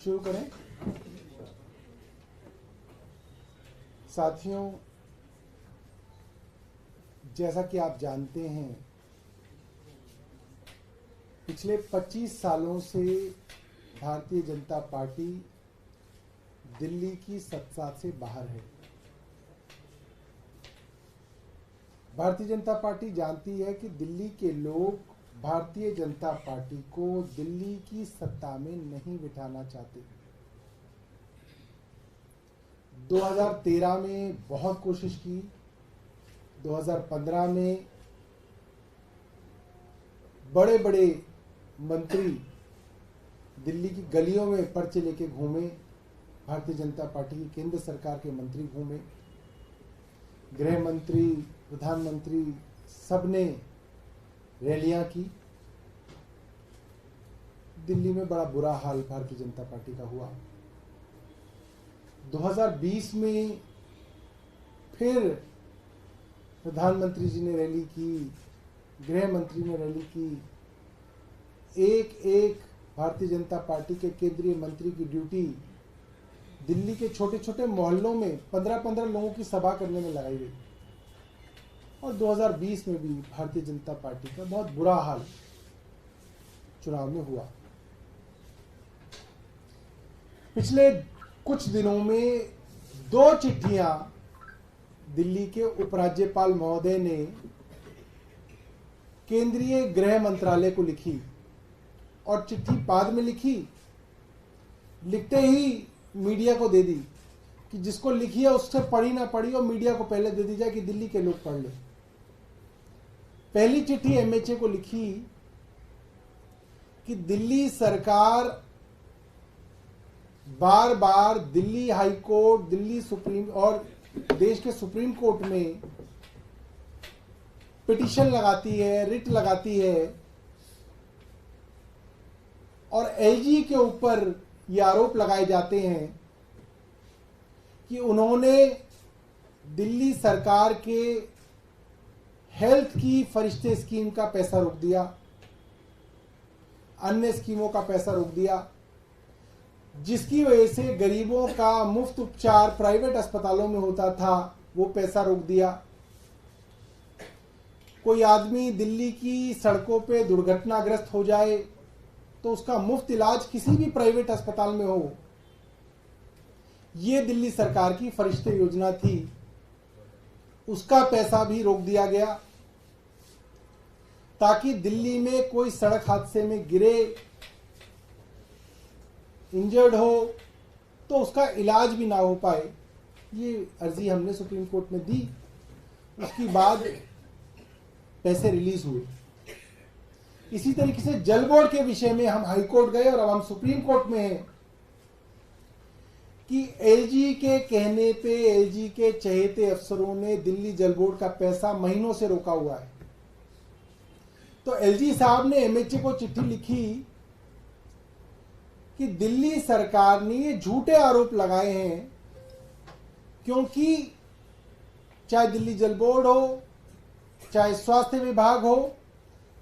शुरू करें। साथियों, जैसा कि आप जानते हैं, पिछले 25 सालों से भारतीय जनता पार्टी दिल्ली की सत्ता से बाहर है। भारतीय जनता पार्टी जानती है कि दिल्ली के लोग भारतीय जनता पार्टी को दिल्ली की सत्ता में नहीं बिठाना चाहते। 2013 में बहुत कोशिश की, 2015 में बड़े बड़े मंत्री दिल्ली की गलियों में पर्चे लेके घूमे, भारतीय जनता पार्टी की केंद्र सरकार के मंत्री घूमे, गृह मंत्री, प्रधानमंत्री सबने रैलियां की। दिल्ली में बड़ा बुरा हाल भारतीय जनता पार्टी का हुआ। 2020 में फिर प्रधानमंत्री जी ने रैली की, गृह मंत्री ने रैली की। एक एक भारतीय जनता पार्टी के केंद्रीय मंत्री की ड्यूटी दिल्ली के छोटे छोटे मोहल्लों में 15-15 लोगों की सभा करने में लगाई गई। और 2020 में भी भारतीय जनता पार्टी का बहुत बुरा हाल चुनाव में हुआ। पिछले कुछ दिनों में 2 चिट्ठियां दिल्ली के उपराज्यपाल महोदय ने केंद्रीय गृह मंत्रालय को लिखी और चिट्ठी बाद में लिखी, लिखते ही मीडिया को दे दी कि जिसको लिखी है उससे पढ़ी ना पढ़ी और मीडिया को पहले दे दी जाए कि दिल्ली के लोग पढ़ ले। पहली चिट्ठी एमएचए को लिखी कि दिल्ली सरकार बार बार Delhi high court, Delhi supreme और देश के सुप्रीम कोर्ट में पिटीशन लगाती है, रिट लगाती है और एलजी के ऊपर ये आरोप लगाए जाते हैं कि उन्होंने दिल्ली सरकार के हेल्थ की फरिश्ते स्कीम का पैसा रोक दिया, अन्य स्कीमों का पैसा रोक दिया, जिसकी वजह से गरीबों का मुफ्त उपचार प्राइवेट अस्पतालों में होता था, वो पैसा रोक दिया। कोई आदमी दिल्ली की सड़कों पे दुर्घटनाग्रस्त हो जाए तो उसका मुफ्त इलाज किसी भी प्राइवेट अस्पताल में हो, ये दिल्ली सरकार की फरिश्ते योजना थी, उसका पैसा भी रोक दिया गया ताकि दिल्ली में कोई सड़क हादसे में गिरे, इंजर्ड हो तो उसका इलाज भी ना हो पाए। ये अर्जी हमने सुप्रीम कोर्ट में दी, उसके बाद पैसे रिलीज हुए। इसी तरीके से जल बोर्ड के विषय में हम हाई कोर्ट गए और अब हम सुप्रीम कोर्ट में हैं कि एलजी के कहने पे एलजी के चहेते अफसरों ने दिल्ली जल बोर्ड का पैसा महीनों से रोका हुआ है। तो एलजी साहब ने एमएचए को चिट्ठी लिखी कि दिल्ली सरकार ने ये झूठे आरोप लगाए हैं, क्योंकि चाहे दिल्ली जल बोर्ड हो, चाहे स्वास्थ्य विभाग हो,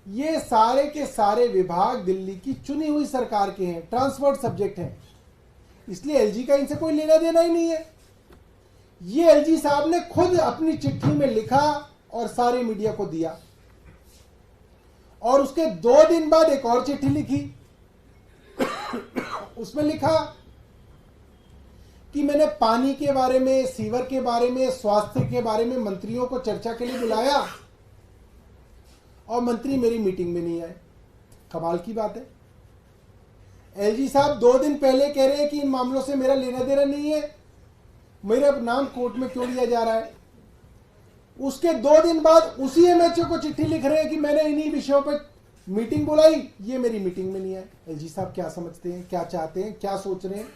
ये सारे के सारे विभाग दिल्ली की चुनी हुई सरकार के हैं, ट्रांसफर्ड सब्जेक्ट हैं, इसलिए एलजी का इनसे कोई लेना देना ही नहीं है। ये एलजी साहब ने खुद अपनी चिट्ठी में लिखा और सारे मीडिया को दिया। और उसके 2 दिन बाद एक और चिट्ठी लिखी, उसमें लिखा कि मैंने पानी के बारे में, सीवर के बारे में, स्वास्थ्य के बारे में मंत्रियों को चर्चा के लिए बुलाया और मंत्री मेरी मीटिंग में नहीं आए। कमाल की बात है। एलजी साहब 2 दिन पहले कह रहे हैं कि इन मामलों से मेरा लेना देना नहीं है, मेरा नाम कोर्ट में क्यों लिया जा रहा है। उसके 2 दिन बाद उसी एमएचए को चिट्ठी लिख रहे हैं कि मैंने इन्हीं विषयों पर मीटिंग बुलाई, ये मेरी मीटिंग में नहीं है। एलजी साहब क्या समझते हैं, क्या चाहते हैं, क्या सोच रहे हैं,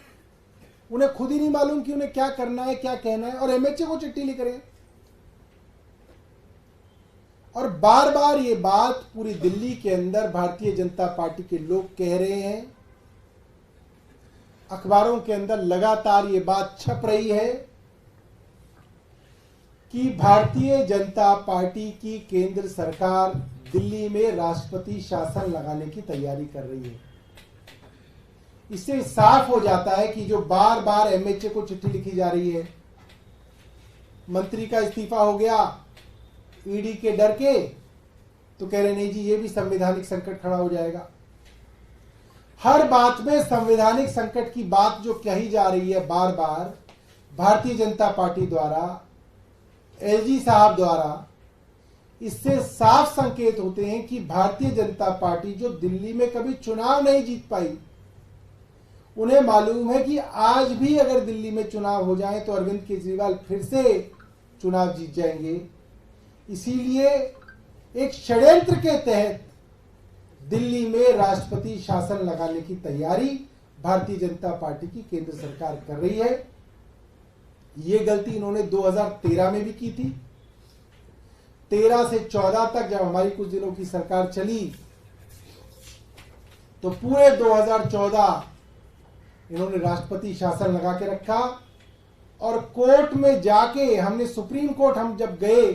उन्हें खुद ही नहीं मालूम कि उन्हें क्या करना है, क्या कहना है, और एमएचए को चिट्ठी लिख रहे हैं। और बार बार ये बात पूरी दिल्ली के अंदर भारतीय जनता पार्टी के लोग कह रहे हैं, अखबारों के अंदर लगातार ये बात छप रही है कि भारतीय जनता पार्टी की केंद्र सरकार दिल्ली में राष्ट्रपति शासन लगाने की तैयारी कर रही है। इससे साफ हो जाता है कि जो बार बार एमएचए को चिट्ठी लिखी जा रही है, मंत्री का इस्तीफा हो गया ईडी के डर के, तो कह रहे नहीं जी ये भी संवैधानिक संकट खड़ा हो जाएगा। हर बात में संवैधानिक संकट की बात जो कही जा रही है बार बार भारतीय जनता पार्टी द्वारा, एलजी साहब द्वारा, इससे साफ संकेत होते हैं कि भारतीय जनता पार्टी जो दिल्ली में कभी चुनाव नहीं जीत पाई, उन्हें मालूम है कि आज भी अगर दिल्ली में चुनाव हो जाए तो अरविंद केजरीवाल फिर से चुनाव जीत जाएंगे। इसीलिए एक षड्यंत्र के तहत दिल्ली में राष्ट्रपति शासन लगाने की तैयारी भारतीय जनता पार्टी की केंद्र सरकार कर रही है। ये गलती इन्होंने 2013 में भी की थी। 13 से 14 तक जब हमारी कुछ दिनों की सरकार चली तो पूरे 2014 इन्होंने राष्ट्रपति शासन लगा के रखा और कोर्ट में जाके हमने सुप्रीम कोर्ट हम जब गए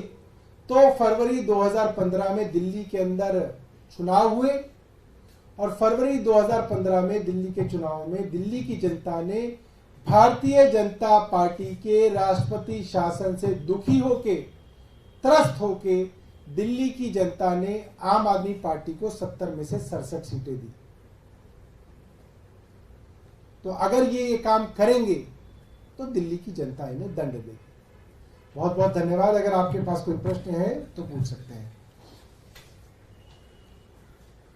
तो फरवरी 2015 में दिल्ली के अंदर चुनाव हुए और फरवरी 2015 में दिल्ली के चुनाव में दिल्ली की जनता ने भारतीय जनता पार्टी के राष्ट्रपति शासन से दुखी होके, त्रस्त होके दिल्ली की जनता ने आम आदमी पार्टी को 70 में से 67 सीटें दी। तो अगर ये काम करेंगे तो दिल्ली की जनता इन्हें दंड देगी। बहुत बहुत धन्यवाद। अगर आपके पास कोई प्रश्न है तो पूछ सकते हैं।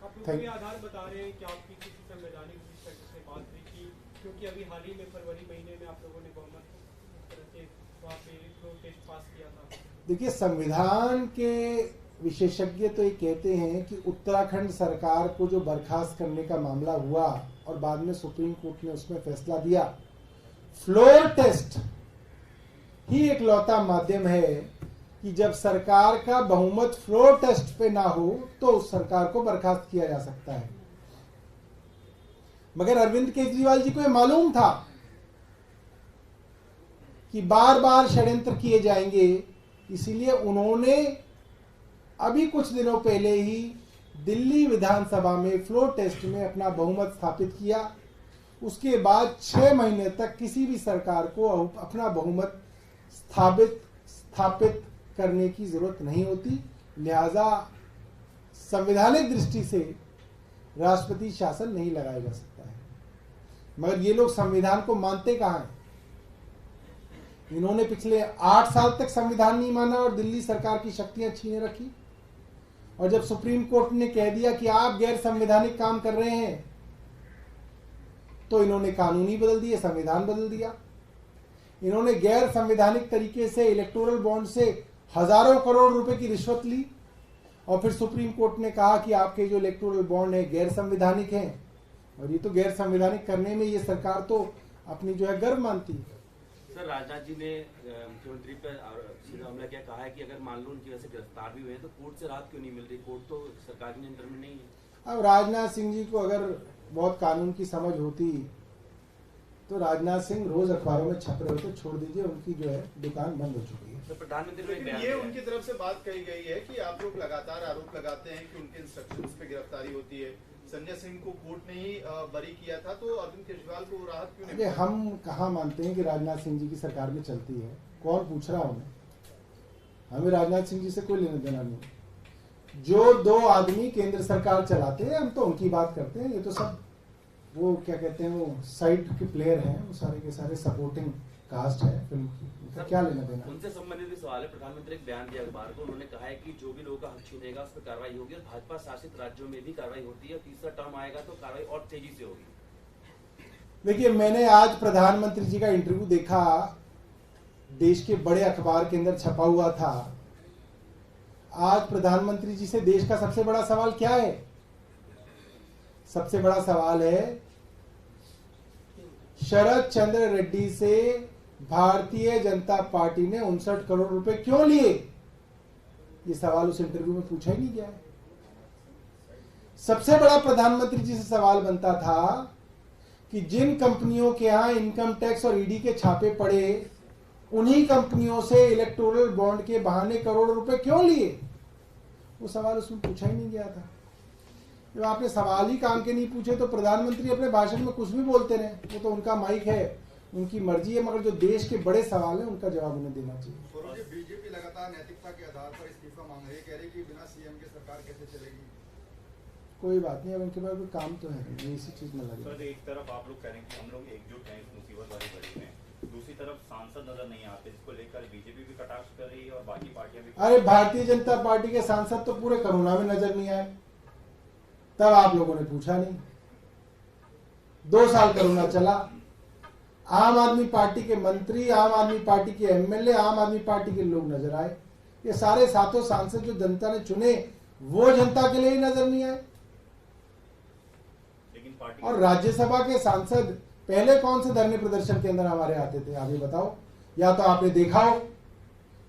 आप लोग आधार बता रहे हैं कि आपकी किसी संवैधानिक से बात हुई थी, क्योंकि अभी हाल ही में फरवरी महीने में आप लोगों ने बहुमत तरह से वहाँ पे प्रोटेस्ट पास किया था। देखिए, संविधान के विशेषज्ञ तो ये कहते हैं कि उत्तराखंड सरकार को जो बर्खास्त करने का मामला हुआ और बाद में सुप्रीम कोर्ट ने उसमें फैसला दिया, फ्लोर टेस्ट ही एक लौता माध्यम है कि जब सरकार का बहुमत फ्लोर टेस्ट पे ना हो तो उस सरकार को बर्खास्त किया जा सकता है। मगर अरविंद केजरीवाल जी को यह मालूम था कि बार बार षड्यंत्र किए जाएंगे, इसीलिए उन्होंने अभी कुछ दिनों पहले ही दिल्ली विधानसभा में फ्लोर टेस्ट में अपना बहुमत स्थापित किया। उसके बाद 6 महीने तक किसी भी सरकार को अपना बहुमत स्थापित करने की जरूरत नहीं होती। लिहाजा संवैधानिक दृष्टि से राष्ट्रपति शासन नहीं लगाया जा सकता है। मगर ये लोग संविधान को मानते कहां हैं? इन्होंने पिछले 8 साल तक संविधान नहीं माना और दिल्ली सरकार की शक्तियां छीने रखी। और जब सुप्रीम कोर्ट ने कह दिया कि आप गैर संवैधानिक काम कर रहे हैं तो इन्होंने कानून ही बदल दिए, संविधान बदल दिया। इन्होंने गैर संवैधानिक तरीके से इलेक्टोरल बॉन्ड से हजारों करोड़ रुपए की रिश्वत ली और फिर सुप्रीम कोर्ट ने कहा कि आपके जो इलेक्टोरल बॉन्ड है गैर संवैधानिक हैं। और ये तो गैर संवैधानिक करने में ये सरकार तो अपनी जो है गर्व मानती है। सर, राजनाथ जी ने मुख्यमंत्री पर सीधा हमला किया, कहा है कि अगर मान लो उनकी वजह से गिरफ्तार भी हुए हैं तो कोर्ट से राहत क्यों नहीं मिल रही? कोर्ट तो सरकार के नियंत्रण में नहीं है। अब राजनाथ सिंह जी को अगर बहुत कानून की समझ होती तो राजनाथ सिंह रोज अखबारों में छप रहे होते। छोड़ दीजिए, उनकी जो है दुकान बंद हो चुकी है। तो प्रधानमंत्री ने ये उनकी तरफ से बात कही गई है कि आप लोग लगातार आरोप लगाते हैं कि उनके इंस्ट्रक्शंस पे गिरफ्तारी होती है। संजय सिंह को कोर्ट ने ही बरी किया था, तो अरविंद केजरीवाल को राहत क्यों नहीं? हम कहाँ मानते हैं कि राजनाथ सिंह जी की सरकार में चलती है? कौन पूछ रहा उन्हें? हमें राजनाथ सिंह जी से कोई लेना देना नहीं। जो 2 आदमी केंद्र सरकार चलाते हैं हम तो उनकी बात करते हैं। ये तो सब वो क्या कहते हैं, वो साइड के प्लेयर हैं, वो सारे के सारे सपोर्टिंग कास्ट है फिल्म की। उनका क्या लेना देना? उनसे संबंधित भी सवाल है। प्रधानमंत्री एक बयान दिया अखबार को, उन्होंने कहा है कि जो भी लोगों का हक छीनेगा उस पर कार्रवाई होगी और भाजपा शासित राज्यों में भी कार्रवाई होती है। तीसरा टर्म आएगा तो कार्रवाई और तेजी से होगी। देखिए, मैंने आज प्रधानमंत्री जी का इंटरव्यू देखा, देश के बड़े अखबार के अंदर छपा हुआ था। आज प्रधानमंत्री जी से देश का सबसे बड़ा सवाल क्या है? सबसे बड़ा सवाल है शरद चंद्र रेड्डी से भारतीय जनता पार्टी ने 59 करोड़ रुपए क्यों लिए? ये सवाल उस इंटरव्यू में पूछा ही नहीं गया है। सबसे बड़ा प्रधानमंत्री जी से सवाल बनता था कि जिन कंपनियों के यहां इनकम टैक्स और ईडी के छापे पड़े, उन्हीं कंपनियों से इलेक्टोरल बॉन्ड के बहाने करोड़ रुपए क्यों लिए? वो सवाल उसमें पूछा ही नहीं गया था। जब आपने सवाल ही काम के नहीं पूछे तो प्रधानमंत्री अपने भाषण में कुछ भी बोलते रहे, वो तो उनका माइक है, उनकी मर्जी है, मगर जो देश के बड़े सवाल हैं उनका जवाब उन्हें देना चाहिए। बीजेपी लगातार नैतिकता के आधार पर इस्तीफा मांग रही है, कह रही कि बिना सीएम के सरकार कैसे चलेगी। कोई बात नहीं, अब इनके पास कोई काम तो है नहीं, इसी चीज में लगे। सर एक तरफ आप लोग कह रहे हैं कि हम लोग एकजुट हैं इस मुसीबत वाली घड़ी में, दूसरी तरफ सांसद नजर नहीं आते, जिसको लेकर बीजेपी भी कटाक्ष कर रही है और बाकी पार्टियां भी। अरे भारतीय जनता पार्टी के सांसद तो पूरे कोरोना में नजर नहीं आए, तब आप लोगों ने पूछा नहीं। 2 साल कोरोना चला, आम आदमी पार्टी के मंत्री, आम आदमी पार्टी के एमएलए, आम आदमी पार्टी के लोग नजर आए। ये सारे 7 सांसद जो जनता ने चुने वो जनता के लिए ही नजर नहीं आए। और राज्यसभा के सांसद पहले कौन से धरने प्रदर्शन के अंदर हमारे आते थे, आप ये बताओ। या तो आपने देखा हो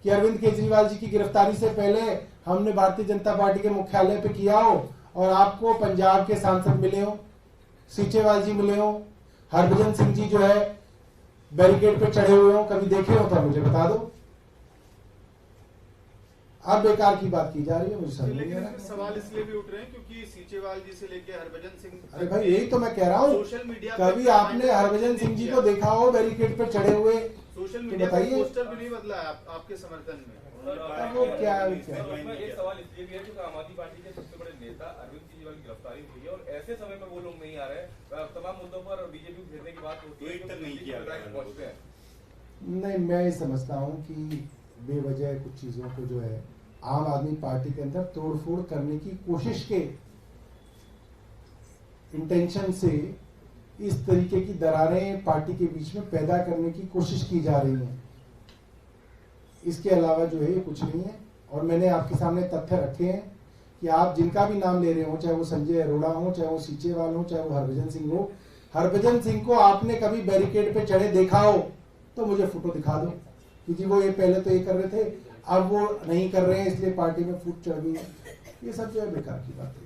कि अरविंद केजरीवाल जी की गिरफ्तारी से पहले हमने भारतीय जनता पार्टी के मुख्यालय पे किया हो और आपको पंजाब के सांसद मिले हो, सीचेवाल जी मिले हो, हरभजन सिंह जी जो है बैरिकेड पे चढ़े हुए हो, कभी देखे हो तो मुझे बता दो। अब बेकार की बात की जा रही है, मुझे समझ नहीं आ रहा। सवाल इसलिए भी उठ रहे हैं क्योंकि सीचेवाल जी से लेके हरभजन सिंह, अरे भाई यही तो मैं कह रहा हूँ, सोशल मीडिया कभी आपने हरभजन सिंह जी को देखा हो बैरिकेड पे चढ़े हुए? सोशल तो मीडिया बताइए। पर पोस्टर भी नहीं बदला है आपके समर्थन में। अब वो क्या है, एक सवाल इसलिए भी है क्योंकि आम आदमी पार्टी के सबसे बड़े नेता अरविंद केजरीवाल की गिरफ्तारी हुई है और ऐसे समय में वो लोग नहीं आ रहे, तमाम मुद्दों पर बीजेपी को घेरने की बात होती है, नहीं किया पहुंचते हैं। नहीं, मैं ये समझता हूँ कि बेवजह कुछ चीजों को जो है आम आदमी पार्टी के अंदर तोड़फोड़ करने की कोशिश के इंटेंशन से इस तरीके की दरारें पार्टी के बीच में पैदा करने की कोशिश की जा रही है। इसके अलावा जो है ये कुछ नहीं है। और मैंने आपके सामने तथ्य रखे हैं कि आप जिनका भी नाम ले रहे हो, चाहे वो संजय अरोड़ा हो, चाहे वो सीचेवाल हो, चाहे वो हरभजन सिंह हो, हरभजन सिंह को आपने कभी बैरिकेड पे चढ़े देखा हो तो मुझे फोटो दिखा दो कि जी वो ये पहले तो ये कर रहे थे, अब वो नहीं कर रहे हैं इसलिए पार्टी में फूट चढ़ गई है। ये सब जो है बेकार की बात है।